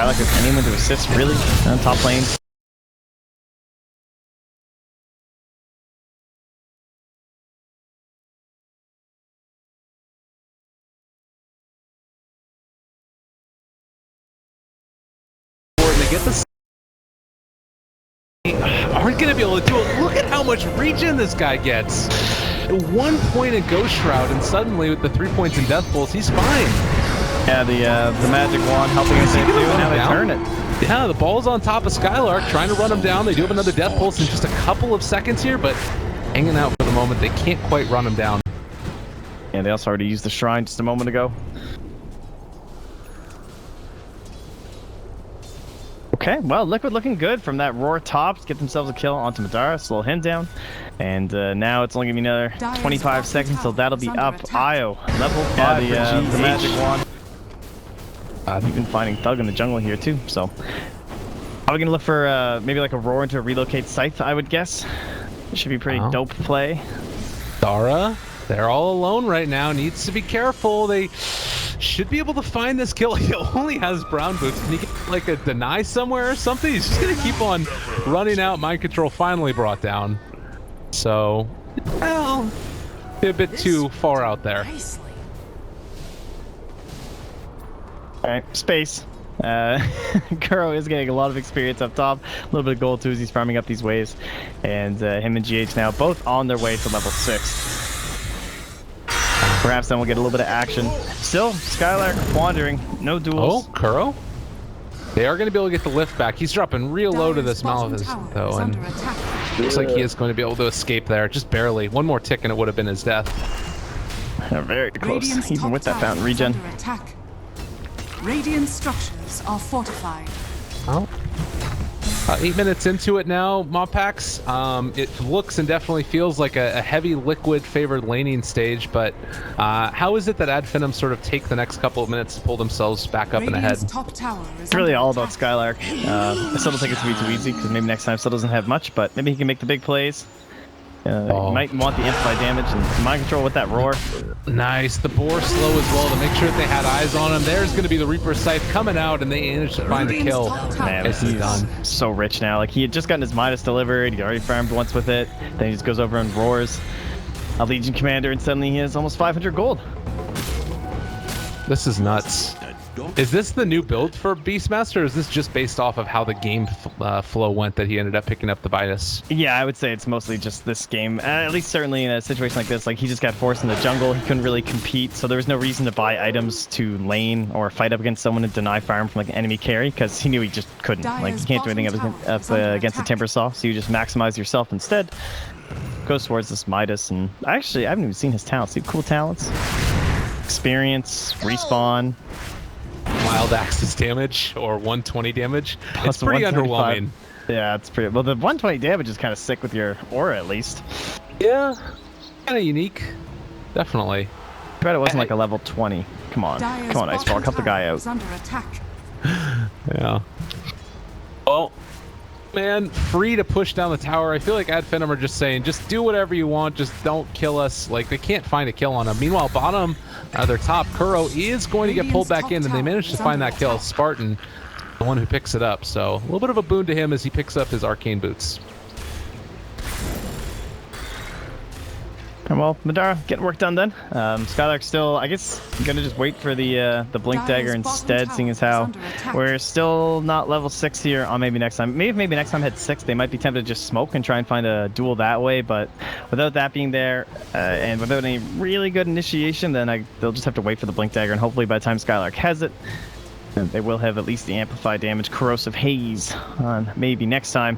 Skylark with anyone to assist really on top lane. They get this. Aren't going to be able to do it. Look at how much regen this guy gets. 1 point in Ghost Shroud, and suddenly with the 3 points in Death Pulse, he's fine. Yeah, the magic wand helping us there too, and now they turn it. Yeah, the ball's on top of Skylark, trying to run him down. They do have another Death Pulse in just a couple of seconds here, but hanging out for the moment. They can't quite run him down. Yeah, they also already used the Shrine just a moment ago. Okay, well, Liquid looking good from that Roar top to get themselves a kill onto Madara, slow him down. And now it's only going to be another 25 seconds, so that'll be up. Io, level 5 the magic wand. We've been finding Thug in the jungle here too, so. Are we going to look for maybe like a Roar into a relocate Scythe, I would guess? It should be pretty dope play. Dara, they're all alone right now, needs to be careful. They should be able to find this kill. He only has brown boots. Can he get like a deny somewhere or something? He's just going to keep on running out. Mind control finally brought down. So, well, a bit too far out there. Alright, space. Kuro is getting a lot of experience up top. A little bit of gold too as he's farming up these waves. And him and GH now both on their way to level 6. Perhaps then we'll get a little bit of action. Still, Skylark wandering. No duels. Oh, Kuro? They are going to be able to get the lift back. He's dropping real low to this Maleficent, though, and looks like he is going to be able to escape there. Just barely. One more tick and it would have been his death. Very close, even with that fountain regen. Radiant structures are fortified. Oh. 8 minutes into it now, Mopax. It looks and definitely feels like a heavy liquid favored laning stage, but how is it that FINEM sort of take the next couple of minutes to pull themselves back up and ahead? It's really all about Skylark. I still don't think it's going to be too easy because maybe next time still doesn't have much, but maybe he can make the big plays. You might want the amplified damage and mind control with that Roar. Nice. The Boar slow as well to make sure that they had eyes on him. There's going to be the Reaper Scythe coming out, and they managed to find the kill. Man, he's done. So rich now. Like, he had just gotten his Midas delivered. He already farmed once with it. Then he just goes over and roars a Legion Commander, and suddenly he has almost 500 gold. This is nuts. Is this the new build for Beastmaster, or is this just based off of how the game flow went that he ended up picking up the Midas? Yeah, I would say it's mostly just this game. At least certainly in a situation like this, like he just got forced in the jungle. He couldn't really compete, so there was no reason to buy items to lane or fight up against someone and deny farm from like an enemy carry because he knew he just couldn't. Like you can't do anything up against the Timbersaw, so you just maximize yourself instead. Goes towards this Midas, and actually I haven't even seen his talents. See, cool talents, experience, respawn. Wild Axe's damage or 120 damage. Plus it's pretty underwhelming. Yeah, it's pretty. Well, the 120 damage is kind of sick with your aura, at least. Yeah, kind of unique. Definitely. Too bad it wasn't like a level 20. Come on, Iceball, help the guy out. Under attack. Yeah. Well, man, free to push down the tower. I feel like FINEM are just saying, just do whatever you want, just don't kill us. Like, they can't find a kill on him. Meanwhile, bottom, their top, Kuro is going to get pulled back in, and they managed to find that kill. Spartan, the one who picks it up. So, a little bit of a boon to him as he picks up his arcane boots. Well, Madara getting work done then. Skylark's still, I guess, gonna just wait for the Blink Dagger instead, seeing as how we're still not level 6 here on maybe next time. Maybe next time hit 6, they might be tempted to just smoke and try and find a duel that way, but without that being there, and without any really good initiation, then they'll just have to wait for the Blink Dagger, and hopefully by the time Skylark has it, they will have at least the amplified damage, Corrosive Haze on maybe next time.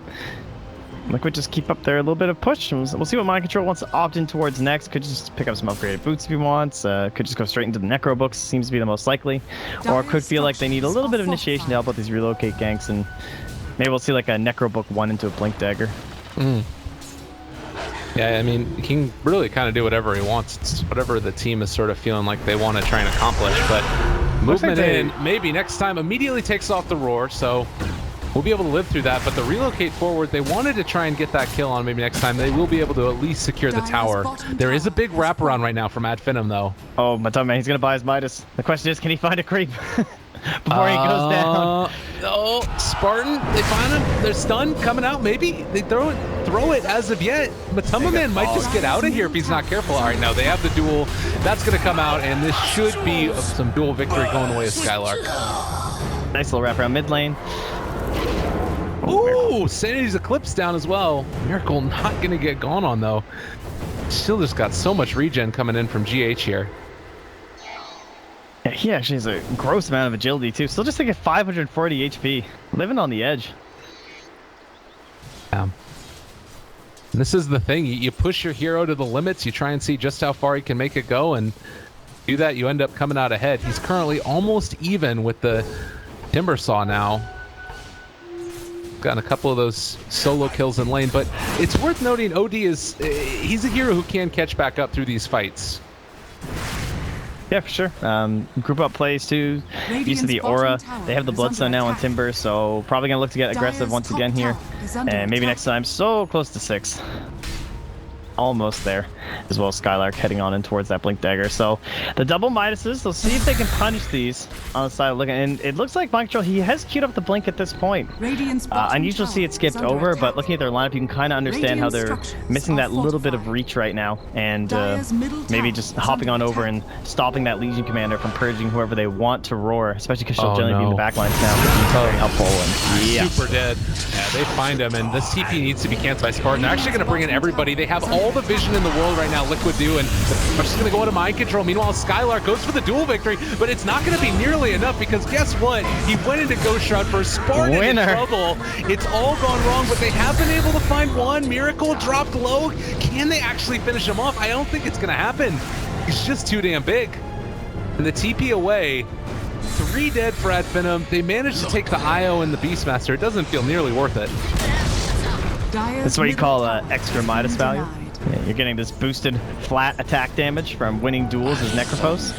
Liquid just keep up there a little bit of push. We'll see what Mind Control wants to opt in towards next. Could just pick up some upgraded boots if he wants. Could just go straight into the Necro books. Seems to be the most likely. Or could feel like they need a little bit of initiation to help out these relocate ganks. And maybe we'll see like a Necro book 1 into a Blink Dagger. Yeah, I mean, he can really kind of do whatever he wants. It's whatever the team is sort of feeling like they want to try and accomplish. But movement in, maybe next time, immediately takes off the Roar. So we'll be able to live through that, but the relocate forward, they wanted to try and get that kill on maybe next time. They will be able to at least secure the tower. There is a big wraparound right now from FINEM, though. Oh, my tongue, man, he's going to buy his Midas. The question is, can he find a creep? before he goes down. Oh, Spartan, they find him. They're stunned, coming out. Maybe they throw it as of yet. Matumba Man might just get out of here if he's not careful. All right, now they have the duel. That's going to come out, and this should be some duel victory going away with Skylark. Nice little wrap around mid lane. Ooh, Sanity's Eclipse down as well. Miracle not going to get gone on, though. Still just got so much regen coming in from GH here. Yeah, he actually has a gross amount of agility, too. Still just like at 540 HP. Living on the edge. Yeah. And this is the thing. You push your hero to the limits. You try and see just how far he can make it go. And do that, you end up coming out ahead. He's currently almost even with the Timber Saw now. Gotten a couple of those solo kills in lane, but it's worth noting OD he's a hero who can catch back up through these fights. Yeah, for sure. Group up plays too. Use of the aura. They have the Bloodstone now on Timber, so probably gonna look to get aggressive once again here. And maybe next time. So close to 6. Almost there, as well as Skylark heading on in towards that Blink Dagger. So the double Midases, they'll see if they can punish these on the side looking. And it looks like Mind Control, he has queued up the Blink at this point. I usually see it skipped over, but looking at their lineup, you can kind of understand how they're missing that little bit of reach right now. And maybe just hopping on over and stopping that Legion Commander from purging whoever they want to roar, especially because she'll generally be in the backlines now, which is very helpful. And yeah. Super dead. Yeah, they find him, and this TP needs to be canceled by Spartan. They're actually going to bring in everybody. They have all the vision in the world right now, Liquid do, and they're just going to go into Mind Control. Meanwhile, Skylark goes for the duel victory, but it's not going to be nearly enough because guess what? He went into Ghost Shroud for Spartan in trouble. It's all gone wrong, but they have been able to find one. Miracle dropped low. Can they actually finish him off? I don't think it's going to happen. He's just too damn big. And the TP away. 3 dead for FINEM. They managed to take the IO and the Beastmaster. It doesn't feel nearly worth it. That's what you call extra Midas value. Yeah, you're getting this boosted flat attack damage from winning duels as Necropose.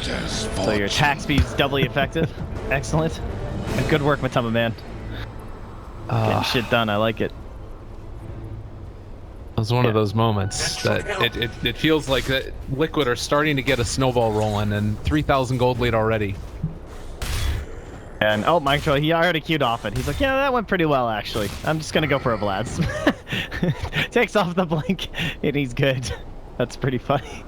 So your attack speed's doubly effective. Excellent. And good work, Matumba Man. Getting shit done. I like it. It was one of those moments that it feels like that Liquid are starting to get a snowball rolling, and 3,000 gold lead already. And Mind Control, he already queued off it. He's like, yeah, that went pretty well, actually. I'm just going to go for a Vlad's. Takes off the Blink, and he's good. That's pretty funny.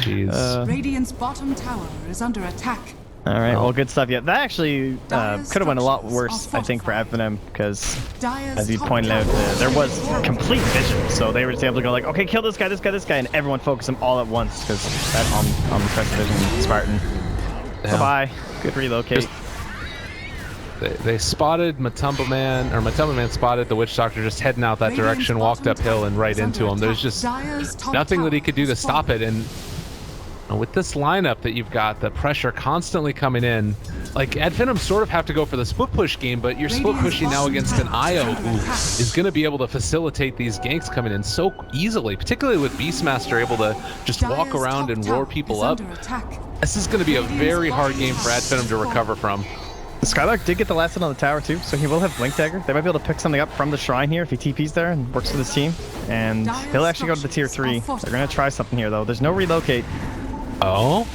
Jeez. Radiant's bottom tower is under attack. All right, well, good stuff. Yeah, that actually could have went a lot worse, I think, for FINEM, because, as you pointed out, there was complete vision. So they were just able to go like, okay, kill this guy, this guy, this guy, and everyone focus them all at once, because that omnipresent vision, Spartan. Yeah. Bye-bye. Good relocate. They spotted Matumba Man, or Matumba Man spotted the Witch Doctor just heading out that direction, walked uphill and right into him. There's just nothing that he could do to stop it. And with this lineup that you've got, the pressure constantly coming in, like FINEM sort of have to go for the split push game, but you're split pushing now against an IO who is going to be able to facilitate these ganks coming in so easily, particularly with Beastmaster able to just walk around and roar people up. This is going to be a very hard game for FINEM to recover from. Skylark did get the last hit on the tower too, so he will have Blink Dagger. They might be able to pick something up from the shrine here if he TPs there and works with his team. And he'll actually go to the tier 3. They're going to try something here though. There's no relocate. Oh,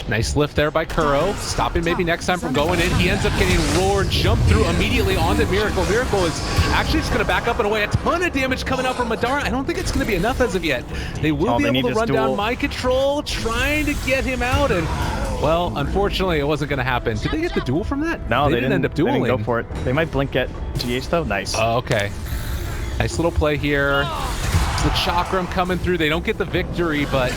nice lift there by Kuro. Stopping maybe next time from going in. He ends up getting roared, jump through immediately onto Miracle. Miracle is actually just going to back up and away. A ton of damage coming out from Madara. I don't think it's going to be enough as of yet. They will be able to run down Mind Control, trying to get him out. And, well, unfortunately, it wasn't going to happen. Did they get the duel from that? No, they didn't end up dueling. They didn't go for it. They might blink at GH though. Nice. Oh, okay. Nice little play here. The Chakram coming through. They don't get the victory, but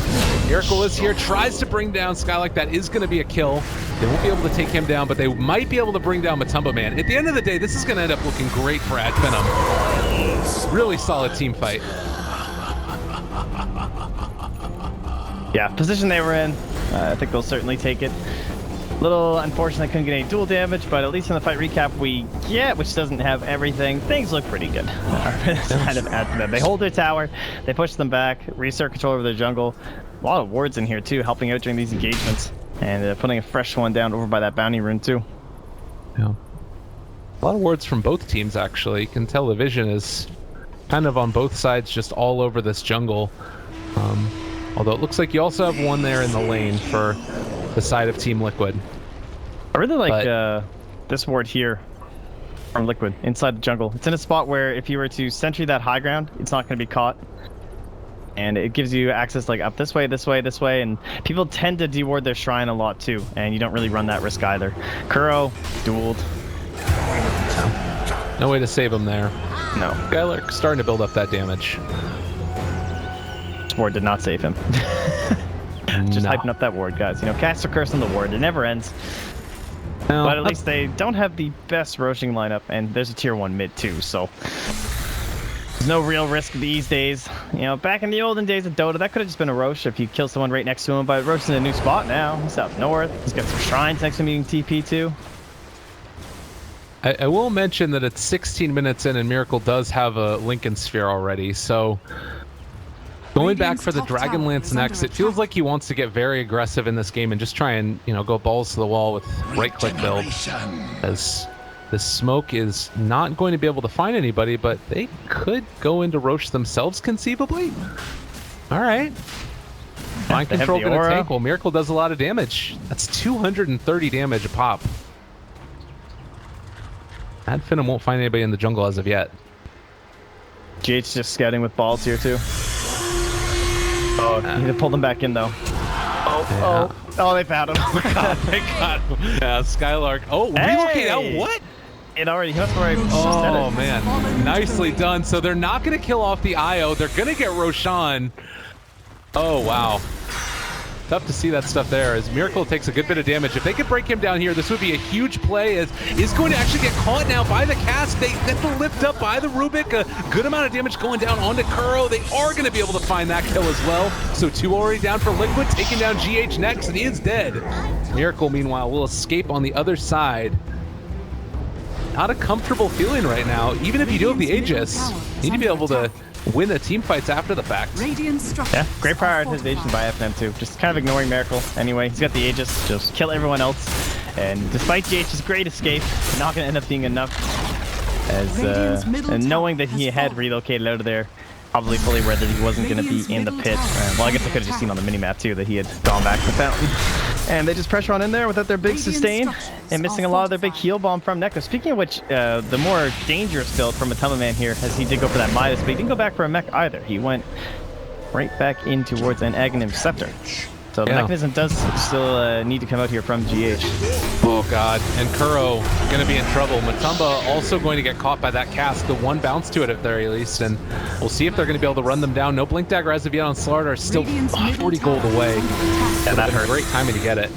Miracle is here, tries to bring down Skylark. That is going to be a kill. They won't be able to take him down, but they might be able to bring down Matumba Man. At the end of the day, this is going to end up looking great for FINEM. Really solid team fight. Yeah, position they were in, I think they'll certainly take it. Little unfortunate they couldn't get any dual damage, but at least in the fight recap we get, which doesn't have everything, things look pretty good. Kind of add to them. They hold their tower, they push them back, reassert control over their jungle. A lot of wards in here too, helping out during these engagements. And putting a fresh one down over by that bounty rune too. Yeah. A lot of wards from both teams actually. You can tell the vision is kind of on both sides, just all over this jungle. Although it looks like you also have one there in the lane for the side of Team Liquid. I really like this ward here from Liquid inside the jungle. It's in a spot where if you were to sentry that high ground, it's not going to be caught. And it gives you access like up this way, this way, this way, and people tend to deward their shrine a lot too, and you don't really run that risk either. Kuro, dueled. No way to save him there. No. Skylark starting to build up that damage. This ward did not save him. Just hyping up that ward, guys. You know, cast a curse on the ward. It never ends. No, but at least they don't have the best roaching lineup, and there's a tier 1 mid too, so there's no real risk these days. You know, back in the olden days of Dota, that could have just been a Roche if you kill someone right next to him, but Roche's in a new spot now. He's up north. He's got some shrines next to him you can TP too. I will mention that it's 16 minutes in and Miracle does have a Lincoln Sphere already, so going back for the Dragonlance next, it feels like he wants to get very aggressive in this game and just try and, you know, go balls to the wall with right-click build. As the smoke is not going to be able to find anybody, but they could go into Roche themselves conceivably. All right. Mind control going to tank. Well, Miracle does a lot of damage. That's 230 damage a pop. FINEM won't find anybody in the jungle as of yet. GH just scouting with balls here too. Oh, you need to pull them back in though. Oh, they found him. Oh my god, they got him. Yeah, Skylark. Oh, relocate out. What? It already hit already. Oh man, nicely done. So they're not going to kill off the IO. They're going to get Roshan. Oh wow. Tough to see that stuff there as Miracle takes a good bit of damage. If they could break him down here, this would be a huge play as he's going to actually get caught now by the cast. They get the lift up by the Rubik. A good amount of damage going down onto Kuro. They are going to be able to find that kill as well. So 2 already down for Liquid, taking down GH next, and he is dead. Miracle, meanwhile, will escape on the other side. Not a comfortable feeling right now. Even if you do have the Aegis, you need to be able to win the team fights after the fact. Yeah, great prioritization by FINEM too. Just kind of ignoring Miracle anyway. He's got the Aegis, just kill everyone else. And despite GH's great escape, not going to end up being enough. As and knowing that he had relocated out of there, probably fully aware that he wasn't going to be in the pit. Well, I guess I could have just seen on the minimap too that he had gone back to the fountain. And they just pressure on in there without their big sustain and missing a lot of their big heal bomb from Neko. Speaking of which, the more dangerous build from Matama Man here, as he did go for that Midas, but he didn't go back for a mech either. He went right back in towards an Aghanim Scepter. So the mechanism does still need to come out here from GH. Oh god, and Kuro going to be in trouble. Matumba also going to get caught by that cast. The one bounce to it at the very least, and we'll see if they're going to be able to run them down. No Blink Dagger as of yet on Slardar, still 40 gold away. Yeah, that hurt. Great timing to get it.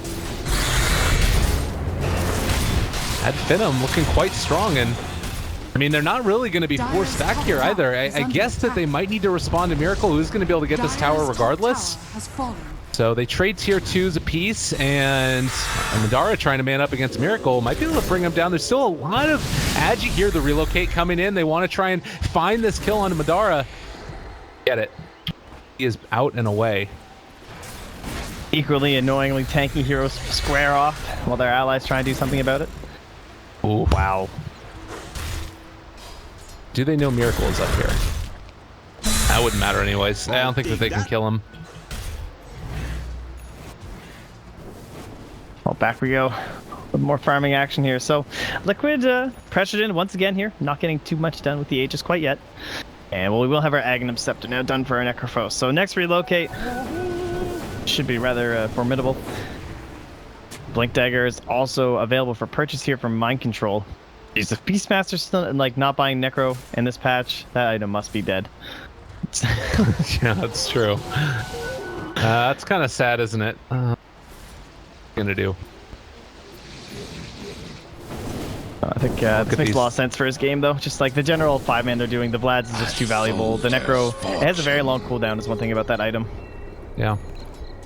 At FINEM looking quite strong, and I mean, they're not really going to be forced back here either. I guess that they might need to respond to Miracle, who's going to be able to get this tower regardless. So they trade tier 2s apiece, and Madara trying to man up against Miracle might be able to bring him down. There's still a lot of agi here, the relocate coming in. They want to try and find this kill on Madara. Get it. He is out and away. Equally annoyingly tanky heroes square off while their allies try and do something about it. Ooh. Wow. Do they know Miracle is up here? That wouldn't matter anyways. I don't think that they can kill him. Well, back we go. With more farming action here. So, Liquid pressured in once again here. Not getting too much done with the Aegis quite yet. And well, we will have our Aghanim Scepter now done for our Necrophos. So next relocate should be rather formidable. Blink Dagger is also available for purchase here from Mind Control. Is the Beastmaster still like not buying Necro in this patch? That item must be dead. Yeah, that's true. That's kind of sad, isn't it? Gonna do. I think this makes a lot of sense for his game though. Just like the general 5-man they're doing, the Vlad's is just too valuable. The Necro, it has a very long cooldown is one thing about that item. Yeah.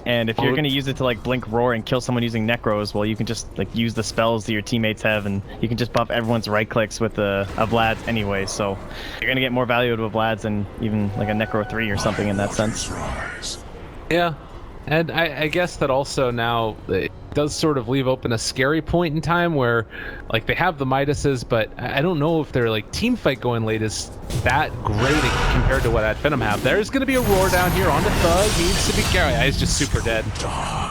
And if you're going to use it to like blink roar and kill someone using Necros, well, you can just like use the spells that your teammates have, and you can just buff everyone's right clicks with a Vlad's anyway. So you're going to get more value out of a Vlad's than even like a Necro 3 or something in that sense. Yeah. And I guess that also now does sort of leave open a scary point in time where, like, they have the Midases, but I don't know if their, like, team fight going late is that great compared to what FINEM have. There's going to be a roar down here on the Thug. Needs to be carried. He's just super dead.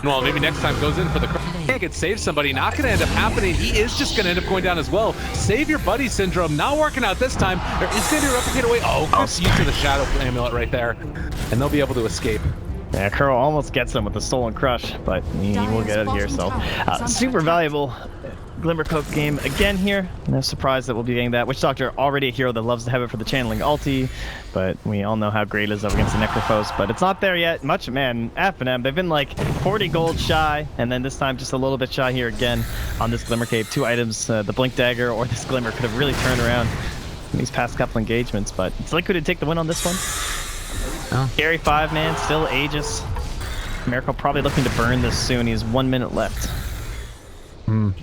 Well, maybe next time goes in for the... Can't get save somebody. Not going to end up happening. He is just going to end up going down as well. Save your buddy syndrome. Not working out this time. It's going to replicate away. Oh, Chris used to the Shadow Amulet right there. And they'll be able to escape. Yeah, Kuro almost gets him with the Stolen Crush, but he will get out of here. So, super valuable Glimmercloak game again here. No surprise that we'll be getting that. Witch Doctor, already a hero that loves to have it for the channeling ulti, but we all know how great it is up against the Necrophos. But it's not there yet. Much, man, FNM, they've been like 40 gold shy, and then this time just a little bit shy here again on this Glimmer Cape. 2 items, the Blink Dagger or this Glimmer could have really turned around in these past couple engagements, but it's Liquid to take the win on this one. Oh. Scary 5-man, still Aegis. Miracle probably looking to burn this soon. He has 1 minute left. And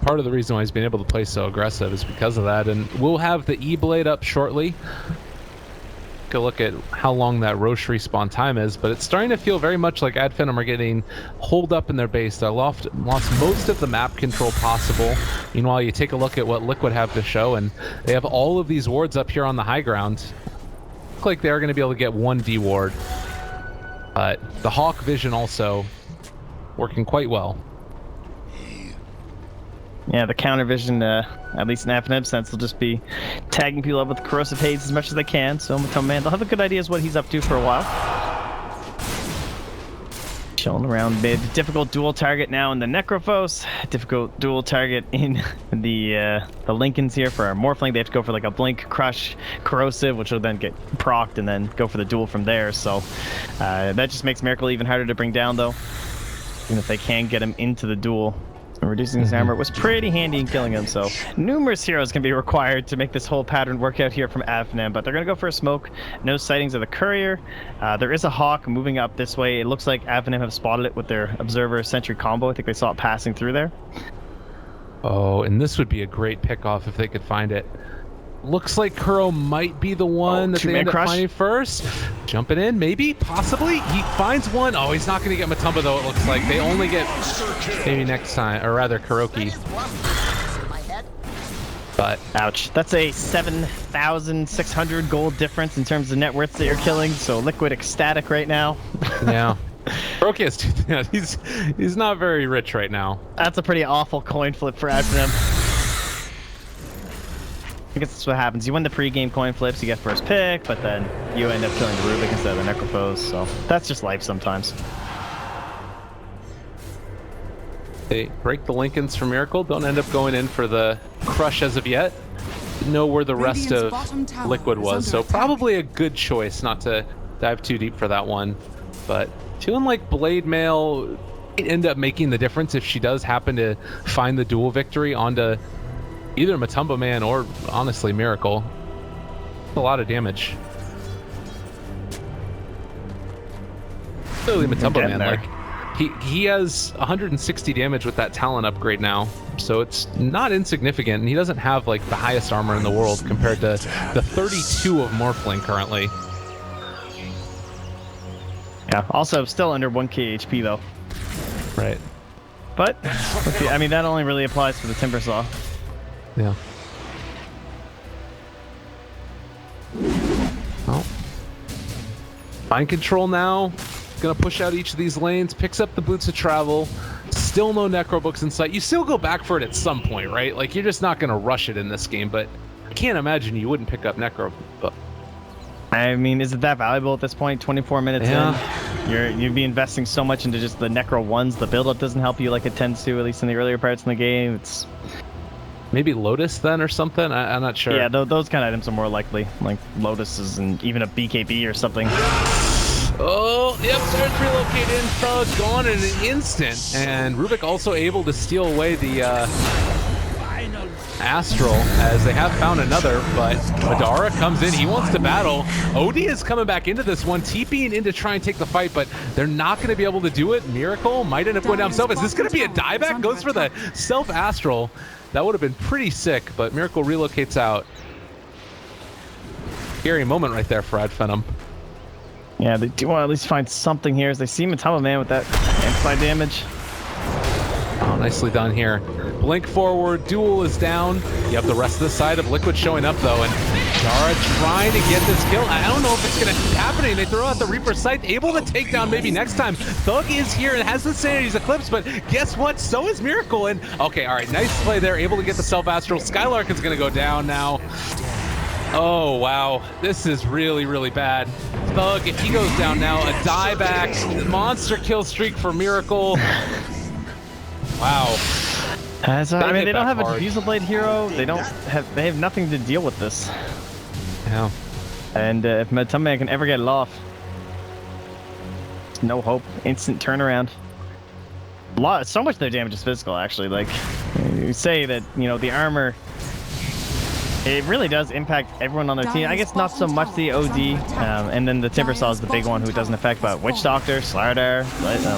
part of the reason why he's been able to play so aggressive is because of that. And we'll have the E-Blade up shortly. Take a look at how long that Roche respawn time is, but it's starting to feel very much like FINEM are getting holed up in their base. They lost most of the map control possible. Meanwhile, you take a look at what Liquid have to show, and they have all of these wards up here on the high ground. Look like they're going to be able to get 1 D ward. But the Hawk Vision also working quite well. Yeah, the counter vision, at least in FNM sense, will just be tagging people up with corrosive haze as much as they can. So man, they'll have a good idea as what he's up to for a while. Chilling around mid. Difficult dual target now in the Necrophos. Difficult dual target in the Lincolns here for our Morphling. They have to go for like a Blink, Crush, Corrosive, which will then get procced and then go for the duel from there. So that just makes Miracle even harder to bring down, though. Even if they can get him into the duel. And reducing his armor was pretty handy in killing him, so numerous heroes can be required to make this whole pattern work out here from FNM, but they're going to go for a smoke. No sightings of the courier. There is a Hawk moving up this way. It looks like FNM have spotted it with their Observer Sentry combo. I think they saw it passing through there. Oh, and this would be a great pickoff if they could find it. Looks like Kuro might be the one that they end up finding first. Jumping in, maybe, possibly. He finds one. Oh, he's not going to get Matumba, though, it looks like. They only get maybe next time, or rather Kuroki. But ouch. That's a 7,600 gold difference in terms of net worth that you're killing, so Liquid ecstatic right now. Yeah. Kuroki has he's not very rich right now. That's a pretty awful coin flip for FNM. I guess that's what happens. You win the pre-game coin flips, you get first pick, but then you end up killing the Rubik instead of the Necrophos, so that's just life sometimes. They break the Lincolns for Miracle, don't end up going in for the Crush as of yet. Know where the rest of Liquid was, so probably a good choice not to dive too deep for that one. But feeling like Blade Mail might end up making the difference if she does happen to find the dual victory onto either Matumba Man or, honestly, Miracle. A lot of damage. Clearly Matumba Man, like, he has 160 damage with that talent upgrade now, so it's not insignificant, and he doesn't have, like, the highest armor in the world compared to the 32 of Morphling currently. Yeah, also still under 1k HP, though. Right. But, I mean, that only really applies for the Timbersaw. Yeah. Well, mind control now. Gonna push out each of these lanes. Picks up the Boots of Travel. Still no Necro Books in sight. You still go back for it at some point, right? Like, you're just not gonna rush it in this game, but I can't imagine you wouldn't pick up Necro Book. I mean, is it that valuable at this point? 24 minutes in, you'd be investing so much into just the Necro ones. The build-up doesn't help you like it tends to, at least in the earlier parts in the game. It's maybe Lotus then or something? I'm not sure. Yeah, those kind of items are more likely, like Lotuses and even a BKB or something. Oh, yep, there's relocate in, Thug gone in an instant. And Rubik also able to steal away the Astral, as they have found another, but Madara comes in, he wants to battle. Odie is coming back into this one, TPing in to try and take the fight, but they're not going to be able to do it. Miracle might end up going down himself. Is this going to be a dieback? Goes for the self-Astral. That would have been pretty sick, but Miracle relocates out. Scary moment right there for FINEM. Yeah, they do want to at least find something here as they see Matumba Man with that amplified damage. Oh, nicely done here. Blink forward, duel is down. You have the rest of the side of Liquid showing up though, and Dara trying to get this kill. I don't know if it's gonna happen. They throw out the Reaper Sight, able to take down maybe next time. Thug is here and has the Sanity's Eclipse, but guess what? So is Miracle. And okay, all right, nice play there. Able to get the Self-Astral. Skylark is gonna go down now. Oh, wow. This is really, really bad. Thug, if he goes down now, a dieback, monster kill streak for Miracle. Wow. I mean, they don't have a hard. Diffusal Blade hero. They have nothing to deal with this. Yeah. And if Matumbe can ever get it off, no hope. Instant turnaround. So much of their damage is physical, actually. Like, you say that, you know, the armor, it really does impact everyone on their team. I guess not so much the OD, and then the Timbersaw is the big one who doesn't affect, but Witch Doctor, Slardar,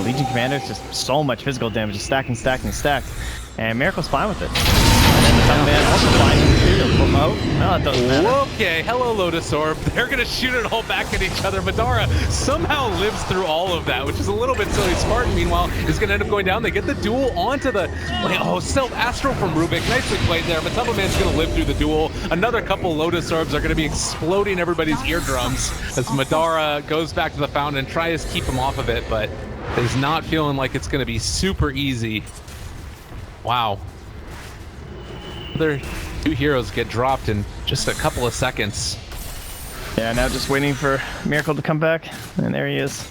Legion Commander, it's just so much physical damage, just stacking, stacked. And Miracle's fine with it. And then the Tongue Man also fine. No, it doesn't matter. Okay, hello Lotus Orb. They're gonna shoot it all back at each other. Madara somehow lives through all of that, which is a little bit silly. Spartan, meanwhile, is gonna end up going down. They get the duel onto the Self-Astral from Rubik. Nicely played there. Matumba Man's gonna live through the duel. Another couple Lotus Orbs are gonna be exploding everybody's eardrums as Madara goes back to the fountain and tries to keep him off of it, but he's not feeling like it's gonna be super easy. Wow. Other two heroes get dropped in just a couple of seconds. Yeah, now just waiting for Miracle to come back, and there he is.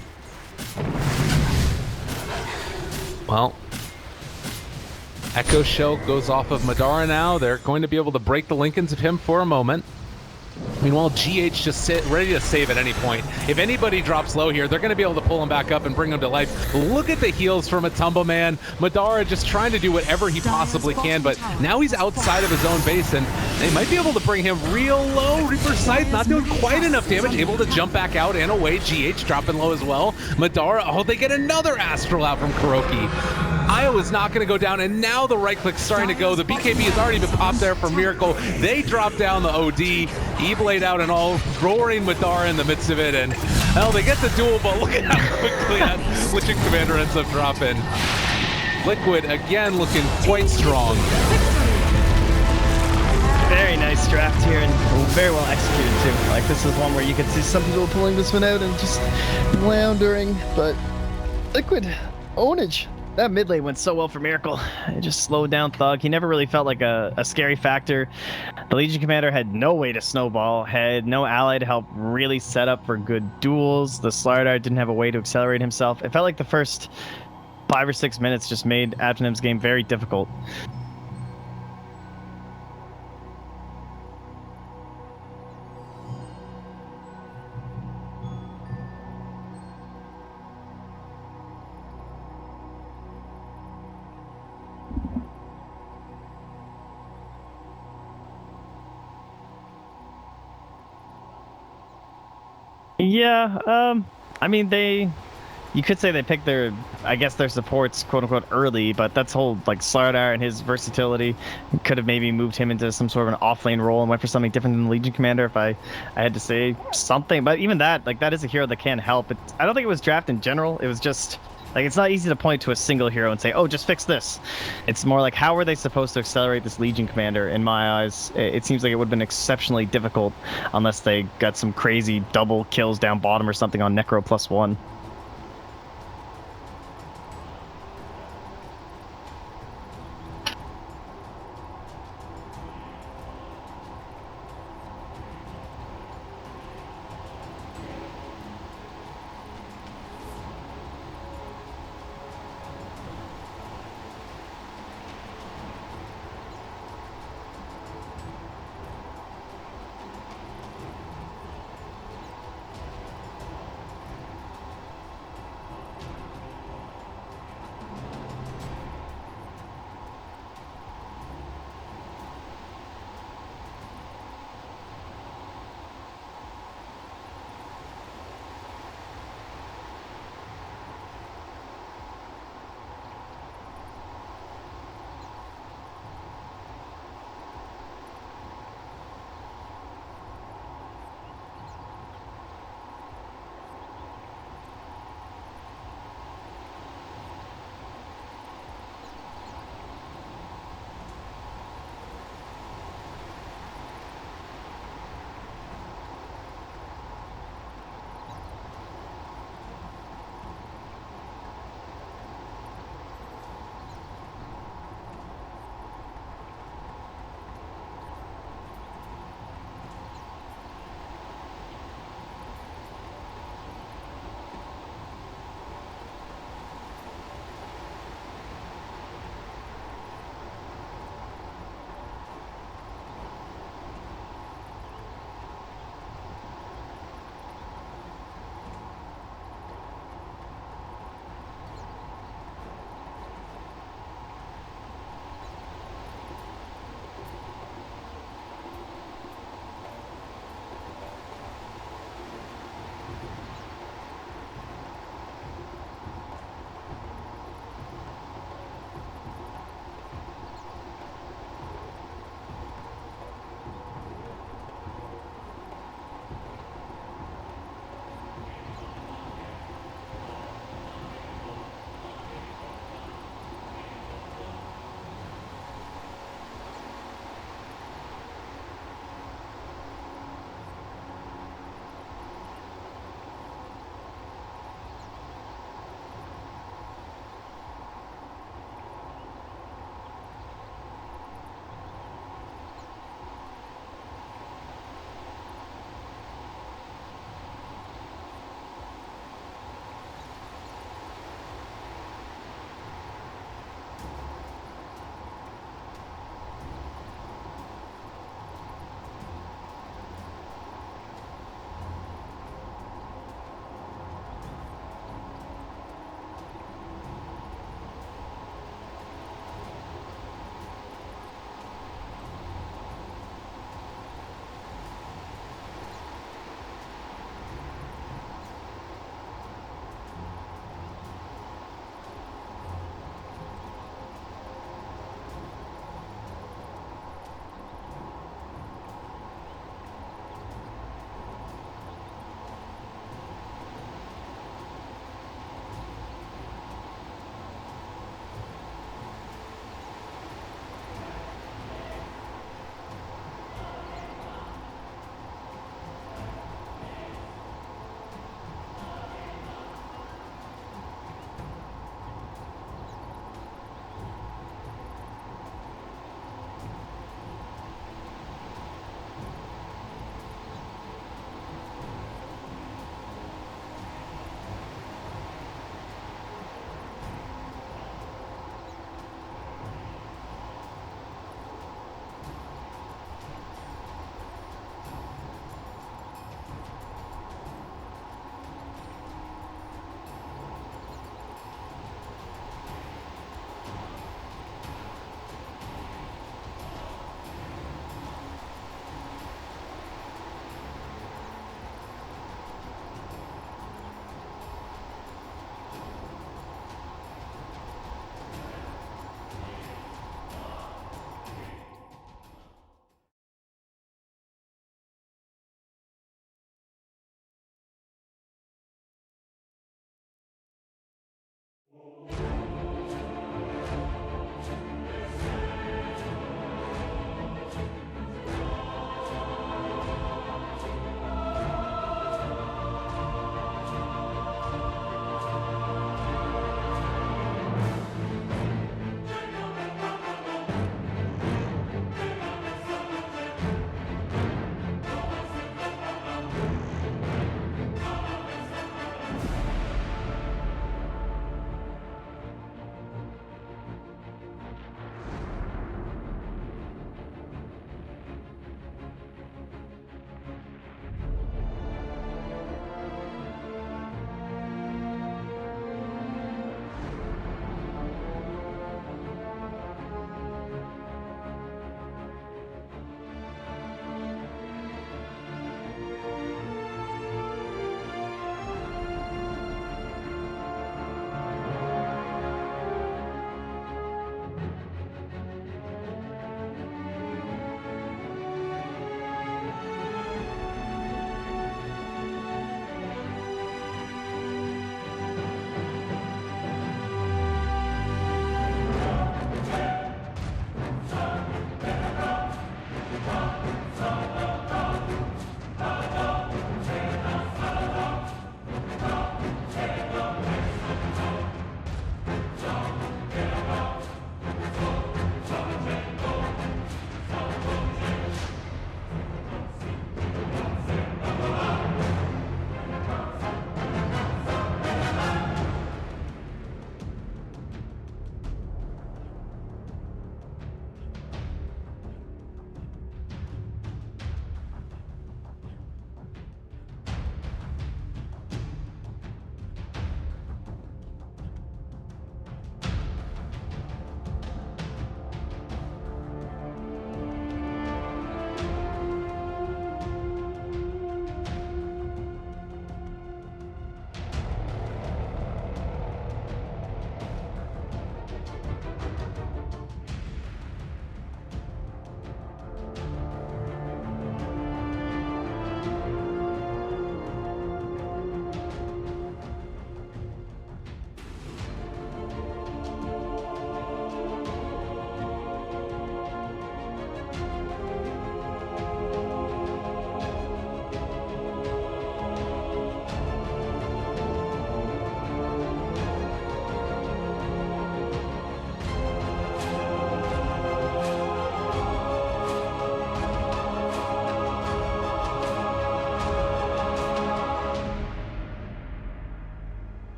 Well, Echo Shell goes off of Madara now. They're going to be able to break the Lincolns of him for a moment. Meanwhile, GH just ready to save at any point. If anybody drops low here, they're going to be able to pull him back up and bring him to life. Look at the heals from Matumba Man. Madara just trying to do whatever he possibly can, but now he's outside of his own base, and they might be able to bring him real low. Reaper Scythe not doing quite enough damage, able to jump back out and away. GH dropping low as well. Madara, oh, they get another Astral out from Kuroki. Iowa's not going to go down, and now the right click's starting to go. The BKB has already been popped there for Miracle. They drop down the OD. E-Blade out and all, roaring Madara in the midst of it, and hell, they get the duel, but look at how quickly that Legion Commander ends up dropping. Liquid again looking quite strong. Very nice draft here, and very well executed too. Like, this is one where you could see some people pulling this one out and just floundering, but Liquid ownage. That mid lane went so well for Miracle. It just slowed down Thug. He never really felt like a scary factor. The Legion Commander had no way to snowball, had no ally to help really set up for good duels. The Slardar didn't have a way to accelerate himself. It felt like the first 5 or 6 minutes just made FINEM's game very difficult. Yeah, I mean, you could say they picked their supports, quote unquote, early, but that's whole, like, Slardar and his versatility could have maybe moved him into some sort of an off-lane role and went for something different than the Legion Commander, if I had to say something. But even that, like, that is a hero that can help. I don't think it was draft in general. It was just, like, it's not easy to point to a single hero and say, oh, just fix this. It's more like, how are they supposed to accelerate this Legion Commander? In my eyes, it seems like it would have been exceptionally difficult unless they got some crazy double kills down bottom or something on Necro +1.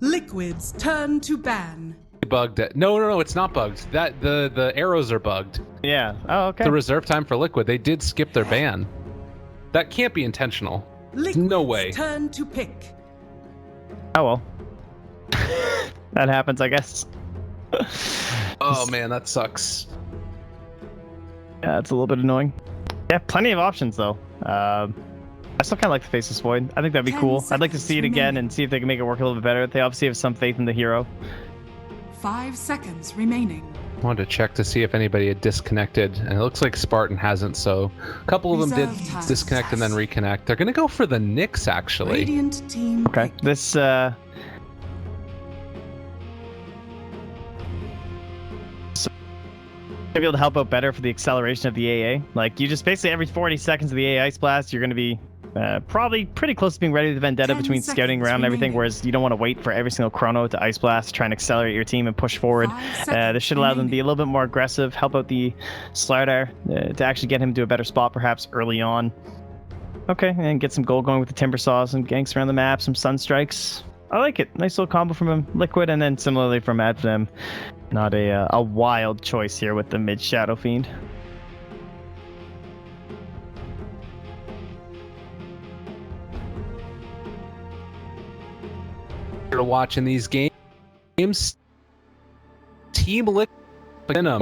Liquid's turn to ban. Bugged it. No, it's not bugged. That the arrows are bugged. Yeah. Oh, okay. The reserve time for Liquid, they did skip their ban. That can't be intentional. Liquid's No way. turn to pick. Oh well. That happens, I guess. Oh man, that sucks. Yeah, it's a little bit annoying. Yeah, plenty of options though. I still kind of like the Faceless Void. I think that'd be 10 cool. I'd like to seconds see it again remaining. and see if they can make it work a little bit better. They obviously have some faith in the hero. 5 seconds remaining. I wanted to check to see if anybody had disconnected, and it looks like Spartan hasn't, so a couple of them did Reserve time. disconnect and then reconnect. They're gonna go for the Nyx, actually. Radiant team. Okay. picked. This be able to help out better for the acceleration of the AA. Like, you just basically every 40 seconds of the AA Ice Blast, you're going to be probably pretty close to being ready to Vendetta 10 between scouting seconds around and everything, remaining. whereas you don't want to wait for every single chrono to Ice Blast to try and accelerate your team and push forward. 5 seconds This should allow them to be a remaining. little bit more aggressive, help out the Slardar to actually get him to a better spot perhaps early on. Okay, and get some gold going with the Timber Saws, some ganks around the map, some Sunstrikes. I like it. Nice little combo from him, Liquid, and then similarly from FINEM. Not a wild choice here with the mid Shadow Fiend. You're watching these games. Team Liquid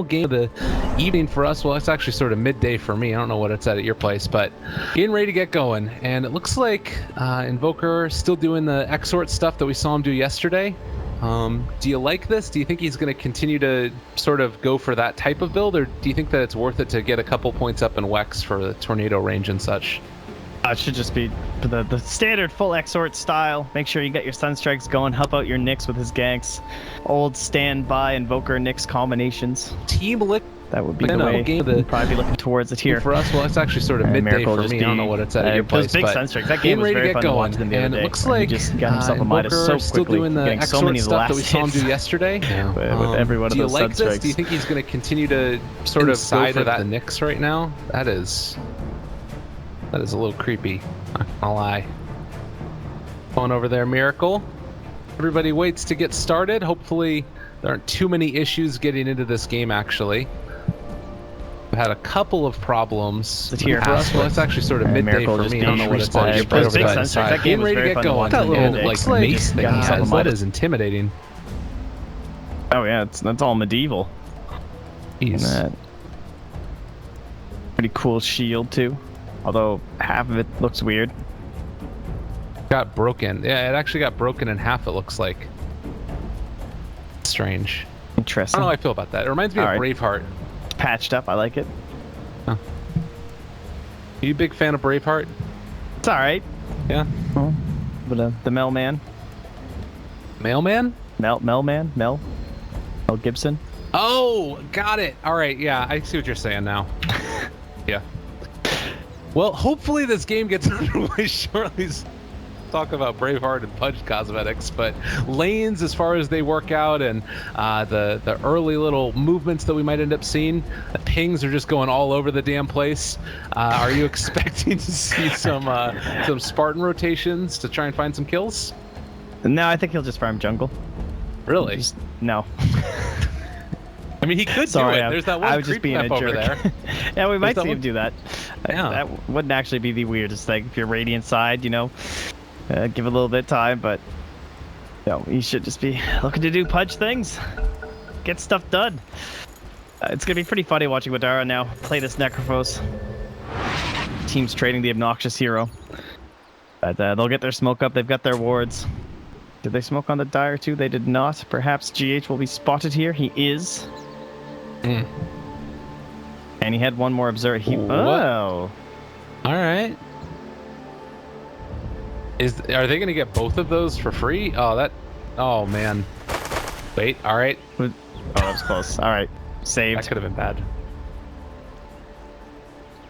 game of the evening for us. Well, it's actually sort of midday for me. I don't know what it's at your place, but getting ready to get going. And it looks like Invoker still doing the Exort stuff that we saw him do yesterday. Do you like this? Do you think he's going to continue to sort of go for that type of build, or do you think that it's worth it to get a couple points up in Wex for the tornado range and such? It should just be the standard full Exort style. Make sure you get your Sunstrikes going. Help out your Nyx with his ganks. Old standby Invoker Nyx combinations. Team Liquid. That would be the way. Game We'd probably be looking towards it here. for us. Well, it's actually sort of midday Miracle for just me. I don't know what it's at your place, those big but Sunstrikes. That getting game was ready to very get fun to watch going. them the other And day. it looks He like just got himself a Midas so Invoker still quickly, doing the getting so Exort many of the stuff that we last saw him do hits. yesterday. With every one of do you those like this? Sunstrikes. Do you think he's going to continue to sort of go Inside for of that the Nyx right now? That is a little creepy. Not gonna lie. Going over there, Miracle. Everybody waits to get started. Hopefully, there aren't too many issues getting into this game. Actually, we've had a couple of problems It's here for us. Well, it's actually sort of midday Miracle for just me. I don't know what it's at your those place, big but Sunstrikes, that game getting was ready to very get fun to going. watch That the other little day. like Looks like mace just thing got he himself a has, that Midas. is intimidating. Oh yeah, that's all medieval. And Jeez. that pretty cool shield too. Although half of it looks weird. Got broken. Yeah, it actually got broken in half, it looks like. Strange. I Interesting. don't know how I feel about that. It reminds me All of right. Braveheart. Patched up. I like it. Are you a big fan of Braveheart? It's all right. Yeah. Oh, but the Mel Man, Mailman? Mel Gibson. Oh, got it. All right, yeah, I see what you're saying now. Yeah. Well, hopefully this game gets underway shortly. Talk about Braveheart and Pudge cosmetics, but lanes as far as they work out and the early little movements that we might end up seeing, the pings are just going all over the damn place. Are you expecting to see some Spartan rotations to try and find some kills? No, I think he'll just farm jungle. Really? No. I mean, he could Sorry, do it. There's that one I was just creep being a map over jerk. there. Yeah, we might that see him one- do that. Yeah. That wouldn't actually be the weirdest thing if you're Radiant side, you know. Give a little bit of time, but no, you should just be looking to do Pudge things. Get stuff done. It's going to be pretty funny watching Madara now play this Necrophos. Team's trading the obnoxious hero. But they'll get their smoke up. They've got their wards. Did they smoke on the Dire too? They did not. Perhaps GH will be spotted here. He is. Mm. And he had one more observer. What? Oh. All right. Are they going to get both of those for free? Oh man. Wait. All right. Oh, that was close. All right. That Saved. could have been bad.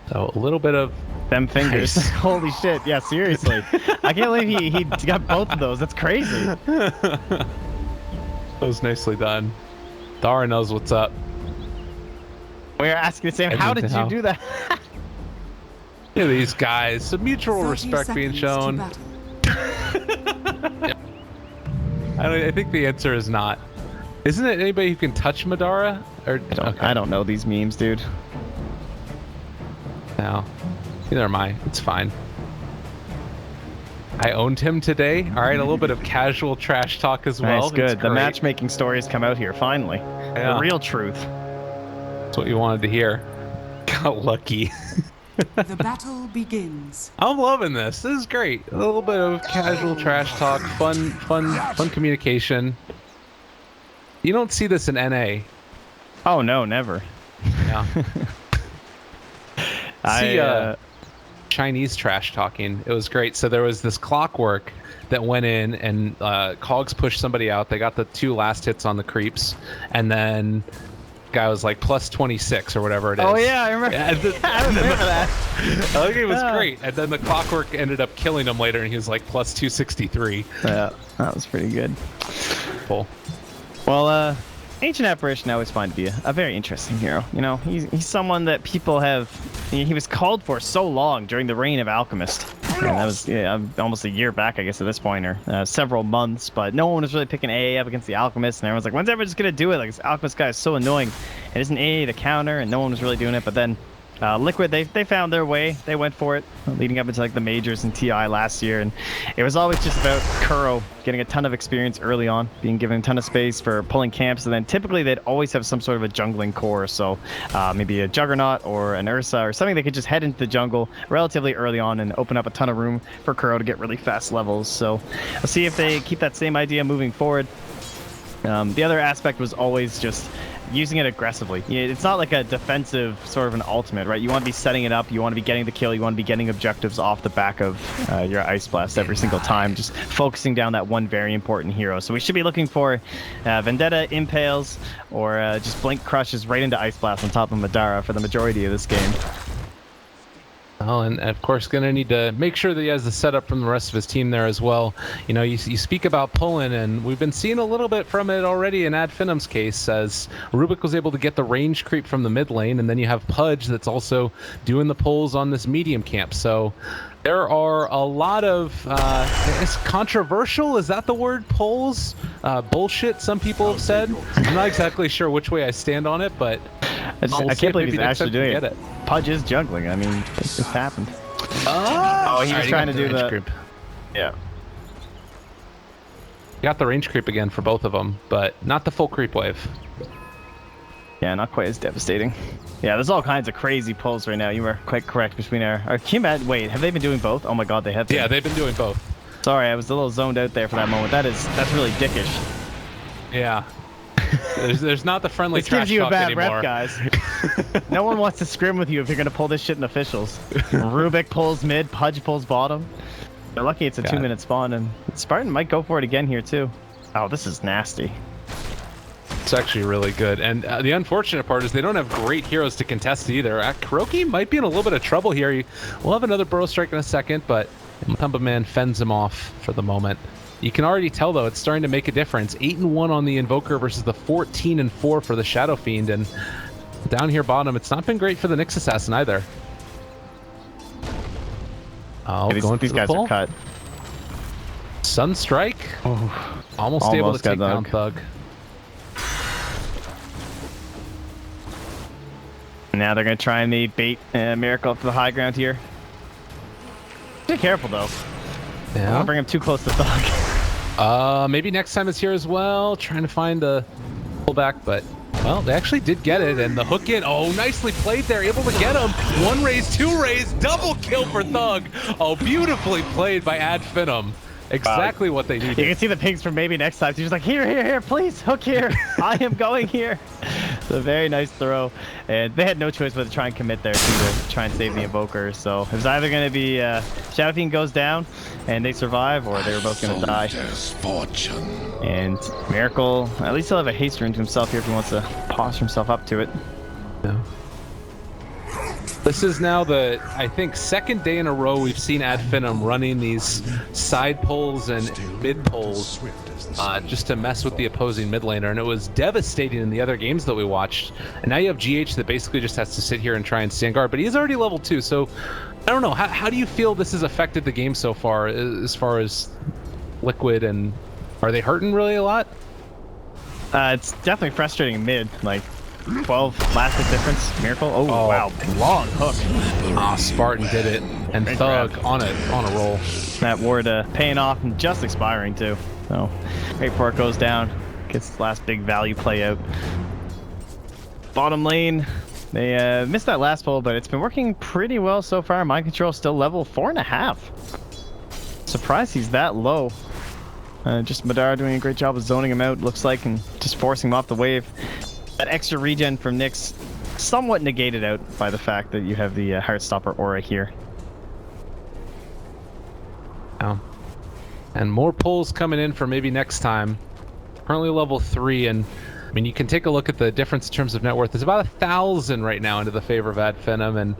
So a little bit of Them fingers. Nice. Holy shit. Yeah, seriously. I can't believe he got both of those. That's crazy. that was nicely done. Dara knows what's up. We were asking the same. How did you do that? Look at these guys. Some mutual 30 respect being seconds to shown. battle. I think the answer is not. Isn't it anybody who can touch Madara? Or I don't know these memes, dude. No, neither am I. It's fine. I owned him today. All right, a little bit of casual trash talk as well. Nice, good. The matchmaking stories come out here finally. Yeah. The real truth. That's what you wanted to hear. Got lucky. The battle begins. I'm loving this. This is great. A little bit of casual trash talk, fun communication. You don't see this in NA. Oh no, never. Yeah. Chinese trash talking. It was great. So there was this clockwork that went in, and Cogs pushed somebody out. They got the 2 last hits on the creeps, and then guy was like plus 26 or whatever it is. Oh yeah, I remember. I remember that. I think it was great. And then the clockwork ended up killing him later, and he was like plus 263. Yeah, that was pretty good. Cool. Well, Ancient Apparition I always find to be a very interesting hero. You know, he's someone that people have. He was called for so long during the reign of Alchemist. And that was almost a year back, I guess, at this point, or several months. But no one was really picking AA up against the Alchemist, and everyone's like, "When's everyone just gonna do it? Like, this Alchemist guy is so annoying. It isn't AA the counter," and no one was really doing it. But then Liquid, they found their way. They went for it, leading up into like the majors and TI last year, and it was always just about Kuro getting a ton of experience early on, being given a ton of space for pulling camps, and then typically they'd always have some sort of a jungling core, so maybe a Juggernaut or an Ursa or something that could just head into the jungle relatively early on and open up a ton of room for Kuro to get really fast levels. So I'll see if they keep that same idea moving forward. The other aspect was always just using it aggressively. It's not like a defensive sort of an ultimate, right? You want to be setting it up, you want to be getting the kill, you want to be getting objectives off the back of your Ice Blast every single time, just focusing down that one very important hero. So we should be looking for Vendetta Impales or just Blink Crushes right into Ice Blast on top of Madara for the majority of this game. Oh, and of course, going to need to make sure that he has the setup from the rest of his team there as well. You know, you speak about pulling, and we've been seeing a little bit from it already in Ad Finem's case, as Rubik was able to get the range creep from the mid lane, and then you have Pudge that's also doing the pulls on this medium camp. So there are a lot of, it's controversial, is that the word, pulls? Bullshit, some people have said. I'm not exactly sure which way I stand on it, but I can't believe he's actually doing it. Pudge is jungling. I mean, it's happened. Oh, he was trying to do the creep. Yeah. Got the range creep again for both of them, but not the full creep wave. Yeah, not quite as devastating. Yeah, there's all kinds of crazy pulls right now. You were quite correct between our Kimet. Wait, have they been doing both? Oh my god, they have been. Yeah, they've been doing both. Sorry, I was a little zoned out there for that moment. That's really dickish. Yeah. There's not the friendly this trash gives you a bad anymore. rep, guys. No one wants to scrim with you if you're gonna pull this shit in officials. Rubik pulls mid, Pudge pulls bottom. They're lucky it's a 2-minute spawn, and Spartan might go for it again here too. Oh, this is nasty. It's actually really good, and the unfortunate part is they don't have great heroes to contest either. Kuroki might be in a little bit of trouble here. We'll have another Burrow Strike in a second, but Tumba Man fends him off for the moment. You can already tell, though, it's starting to make a difference. 8-1 on the Invoker versus the 14-4 for the Shadow Fiend, and down here bottom, it's not been great for the Nyx Assassin either. Oh, yeah, these guys are cut. Sunstrike? Oh, almost able to take down Thug. Now they're going to try and bait Miracle up to the high ground here. Be careful, though. Yeah. Don't bring him too close to Thug. Maybe next time it's here as well. Trying to find the pullback, but well, they actually did get it, and the hook in. Oh, nicely played there. Able to get him. 1 raise, 2 raise, double kill for Thug. Oh, beautifully played by Ad Finem. Exactly what they needed. You can see the pings from maybe next time. He's just like, here, please, hook here. I am going here. It's a very nice throw. And they had no choice but to try and commit there to try and save the Invoker. So it was either going to be Shadow Fiend goes down and they survive, or they were both going to die. Fortune. And Miracle, at least he'll have a haste rune to himself here if he wants to posture himself up to it. Yeah. This is now the, I think, 2nd day in a row we've seen Ad Finem running these side pulls and mid pulls just to mess with the opposing mid laner, and it was devastating in the other games that we watched. And now you have GH that basically just has to sit here and try and stand guard, but he's already level 2, so I don't know. How do you feel this has affected the game so far as Liquid and Are they hurting really a lot? It's definitely frustrating mid. Like 12 last hit difference. Miracle. Oh, wow, long hook. Ah, Spartan did it, and Great Thug grab. on a roll. That ward paying off and just expiring too. So great port goes down. Gets the last big value play out. Bottom lane. They missed that last pull, but it's been working pretty well so far. Mind control still level 4.5. Surprised he's that low. Just Madara doing a great job of zoning him out, looks like, and just forcing him off the wave. That extra regen from Nyx somewhat negated out by the fact that you have the Heartstopper aura here. Oh. And more pulls coming in for maybe next time. Currently level 3, and I mean, you can take a look at the difference in terms of net worth. It's about 1,000 right now into the favor of FINEM, and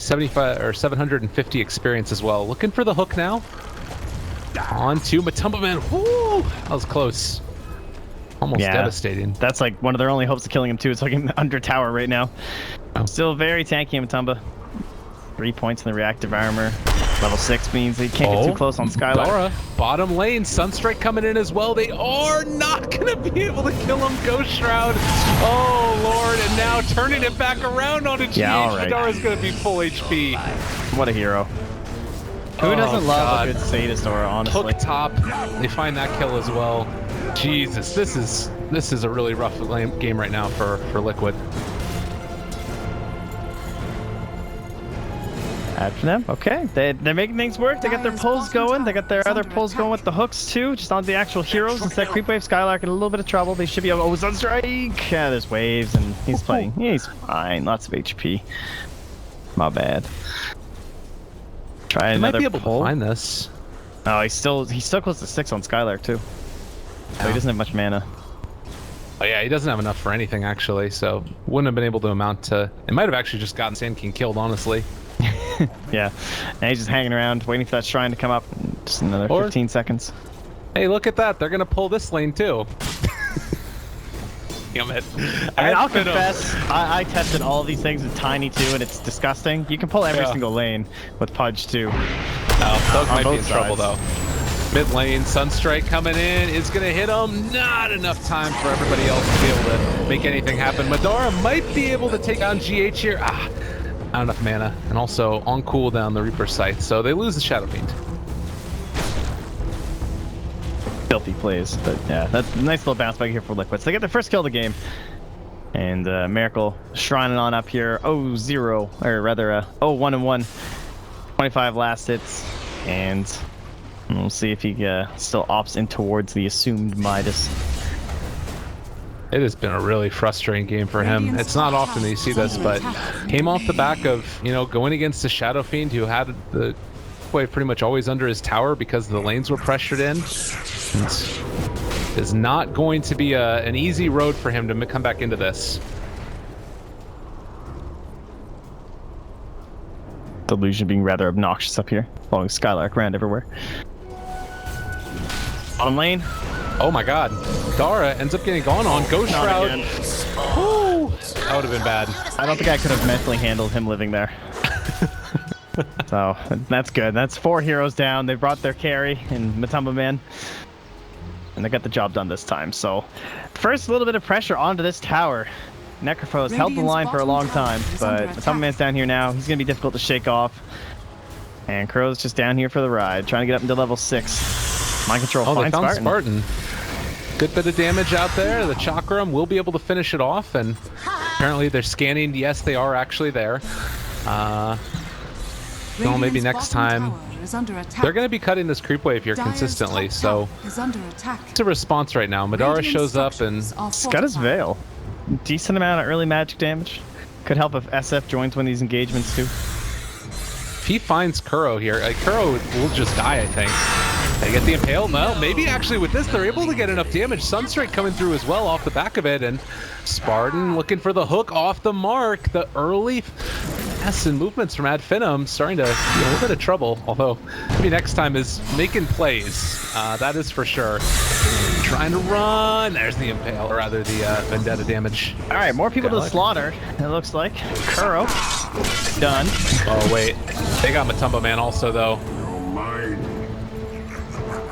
75 or 750 experience as well. Looking for the hook now. On to Matumba Man. Woo! That was close. Almost devastating. That's like one of their only hopes of killing him too. It's like him under tower right now. Oh. Still very tanky Matumba. 3 points in the reactive armor. Level 6 means they can't get too close on Skylar. Dora, bottom lane, Sunstrike coming in as well. They are not going to be able to kill him. Ghost Shroud. Oh, Lord. And now turning it back around onto GH. Yeah, all right. Dora's going to be full HP. What a hero. Who doesn't love a good sadist aura, honestly? Hook top. They find that kill as well. Jesus, this is a really rough game right now for Liquid. After them, okay. They're making things work. They got their pulls going. They got their other pulls going with the hooks too, just on the actual heroes. Instead, Creep Wave, Skylark in a little bit of trouble. They should be able. Oh, Sunstrike! Yeah, there's waves, and he's playing. He's fine. Lots of HP. My bad. Try They another might be able pull. to find this. Oh, he's still close to 6 on Skylark too. So he doesn't have much mana. Oh yeah, he doesn't have enough for anything actually, so wouldn't have been able to amount to. It might have actually just gotten Sand King killed, honestly. Yeah, and he's just hanging around, waiting for that shrine to come up. Just another 15 seconds. Hey, look at that! They're gonna pull this lane too. Damn it! I'll confess, I tested all of these things with Tiny too, and it's disgusting. You can pull every single lane with Pudge too. Oh, Thug might be in trouble sides. though. Mid lane, Sunstrike coming in is gonna hit him. Not enough time for everybody else to be able to make anything happen. Madara might be able to take on GH here. Ah, not enough mana, and also on cooldown the Reaper Scythe, so they lose the Shadow Fiend. Filthy plays, but yeah, that's a nice little bounce back here for Liquid. So they get their first kill of the game. And Miracle shrining on up here. 0-0, or rather 0-1-1. 25 last hits, and we'll see if he still opts in towards the assumed Midas. It has been a really frustrating game for him. It's not often that you see this, but came off the back of, you know, going against the Shadow Fiend who had the wave pretty much always under his tower because the lanes were pressured in. It is not going to be an easy road for him to come back into this. Delusion being rather obnoxious up here, following Skylark around everywhere. Bottom lane. Oh my god. Dara ends up getting gone on. Ghost Not Shroud. again. Woo! That would have been bad. I don't think I could have mentally handled him living there. So that's good. That's 4 heroes down. They brought their carry in Matumba Man, and they got the job done this time. So first, a little bit of pressure onto this tower. Necrophos held the line for a long time, but Matumba Man's down here now. He's gonna be difficult to shake off. And Crow's just down here for the ride, trying to get up into level 6. Mind control. Oh, they Fine found Spartan. Good bit of damage out there. The Chakram will be able to finish it off, and apparently they're scanning. Yes, they are actually there. Well, maybe next time. They're going to be cutting this creep wave here consistently, so it's a response right now. Madara shows up and He's got his Veil. Decent amount of early magic damage. Could help if SF joins one of these engagements too. if he finds Kuro here, Kuro will just die, I think. They get the Impale? No, maybe actually with this they're able to get enough damage. Sunstrike coming through as well off the back of it, and Spartan looking for the hook off the mark. The early and movements from FINEM starting to be a little bit of trouble, although maybe next time is making plays. That is for sure. Trying to run. There's the Impale, or rather the Vendetta damage. All right, more people to slaughter, it looks like. Kuro, done. Oh, wait. They got Matumba Man also, though.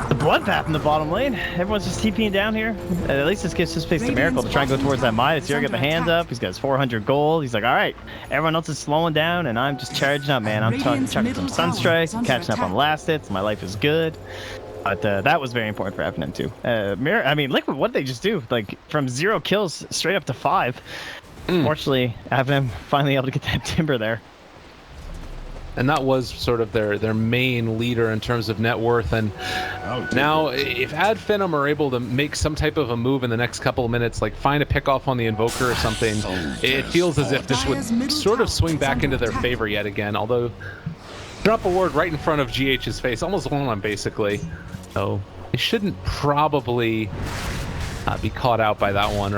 The bloodbath in the bottom lane. Everyone's just TPing down here. At least this gives his space to Miracle to try and go towards that Midas here, get the hands up. He's got his 400 gold. He's like, all right, everyone else is slowing down, and I'm just charging up, man. I'm chucking some Sunstrike, catching up on last hits. My life is good. But that was very important for FNM too. I mean, Liquid, what did they just do? Like, from 0 kills straight up to 5. Fortunately, FNM finally able to get that Timber there. And that was sort of their main leader in terms of net worth. And now, if FINEM are able to make some type of a move in the next couple of minutes, like find a pick-off on the Invoker or something, it feels as if this would sort of swing back into their favor yet again. Although, drop a ward right in front of GH's face, almost one-on basically. So, they shouldn't probably be caught out by that one.